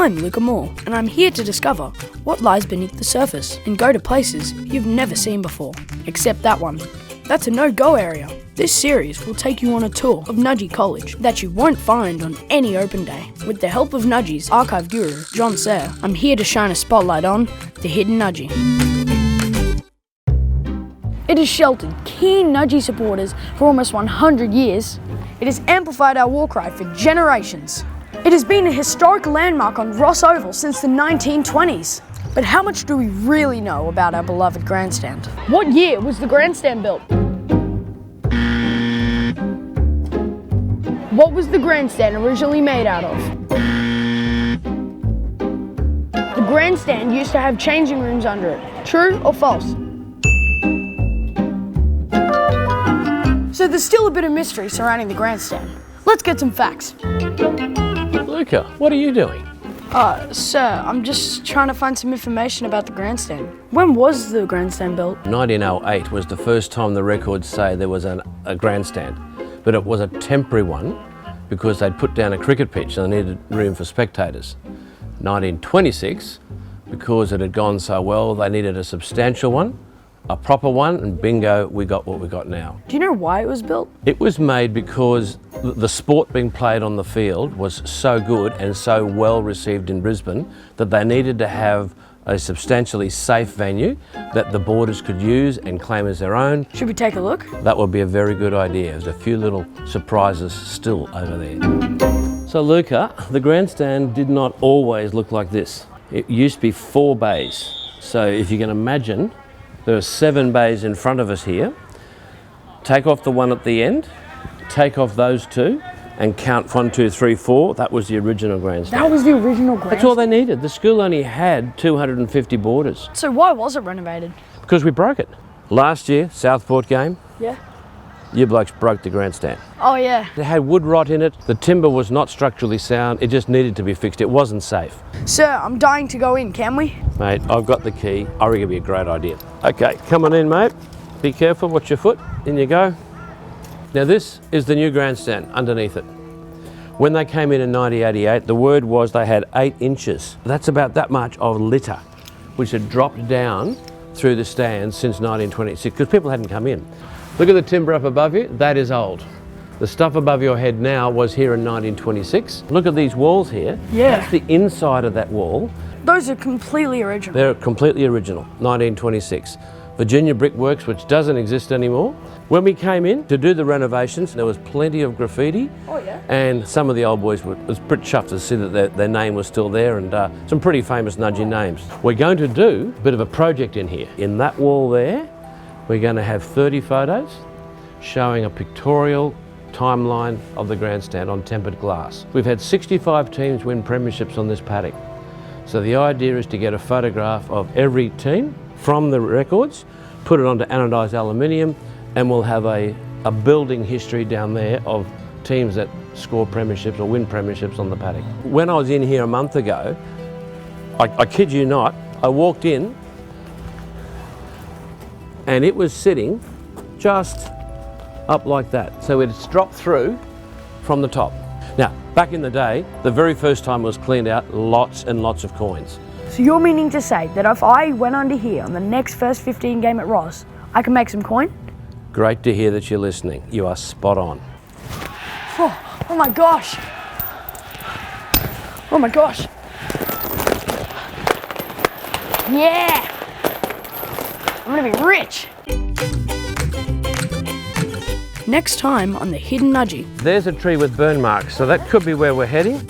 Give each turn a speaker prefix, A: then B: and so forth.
A: I'm Luka and I'm here to discover what lies beneath the surface and go to places you've never seen before, except that one. That's a no-go area. This series will take you on a tour of Nudgee College that you won't find on any open day. With the help of Nudgee's archive guru, John Sayre, I'm here to shine a spotlight on the Hidden Nudgee. It has sheltered keen Nudgee supporters for almost 100 years. It has amplified our war cry for generations. It has been a historic landmark on Ross Oval since the 1920s. But how much do we really know about our beloved grandstand? What year was the grandstand built? What was the grandstand originally made out of? The grandstand used to have changing rooms under it. True or false? So there's still a bit of mystery surrounding the grandstand. Let's get some facts.
B: Luka, what are you doing?
A: Sir, I'm just trying to find some information about the grandstand. When was the grandstand built?
B: 1908 was the first time the records say there was a grandstand, but it was a temporary one because they'd put down a cricket pitch and they needed room for spectators. 1926, because it had gone so well, they needed a substantial one, a proper one, and bingo, we got what we got now.
A: Do you know why it was built?
B: It was made because the sport being played on the field was so good and so well received in Brisbane that they needed to have a substantially safe venue that the boarders could use and claim as their own.
A: Should we take a look?
B: That would be a very good idea. There's a few little surprises still over there. So Luka, the grandstand did not always look like this. It used to be 4 bays. So if you can imagine, there are 7 bays in front of us here. Take off the one at the end, take off those 2, and count 1, 2, 3, 4. That was the original grandstand.
A: That was the original grandstand?
B: That's all they needed. The school only had 250 boarders.
A: So why was it renovated?
B: Because we broke it. Last year, Southport game,
A: Yeah.
B: you blokes broke the grandstand.
A: Oh yeah.
B: It had wood rot in it. The timber was not structurally sound. It just needed to be fixed. It wasn't safe.
A: Sir, I'm dying to go in, can we?
B: Mate, I've got the key. I reckon it'd be a great idea. Okay, come on in, mate. Be careful, watch your foot. In you go. Now this is the new grandstand underneath it. When they came in 1988, the word was they had 8 inches. That's about that much of litter, which had dropped down through the stands since 1926, because people hadn't come in. Look at the timber up above you, that is old. The stuff above your head now was here in 1926. Look at these walls here.
A: Yeah.
B: That's the inside of that wall.
A: Those are completely original.
B: They're completely original, 1926. Virginia Brickworks, which doesn't exist anymore. When we came in to do the renovations, there was plenty of graffiti.
A: Oh yeah.
B: And some of the old boys was pretty chuffed to see that their name was still there, and some pretty famous Nudgee names. We're going to do a bit of a project in here. In that wall there, we're going to have 30 photos showing a pictorial timeline of the grandstand on tempered glass. We've had 65 teams win premierships on this paddock. So the idea is to get a photograph of every team from the records, put it onto anodised aluminium, and we'll have a building history down there of teams that score premierships or win premierships on the paddock. When I was in here a month ago, I kid you not, I walked in and it was sitting just up like that. So it's dropped through from the top. Now, back in the day, the very first time it was cleaned out, lots and lots of coins.
A: So you're meaning to say that if I went under here on the next first 15 game at Ross, I can make some coin?
B: Great to hear that you're listening. You are spot on.
A: Oh my gosh. Oh my gosh. Yeah. I'm gonna be rich. Next time on the Hidden Nudgee.
B: There's a tree with burn marks, so that could be where we're heading.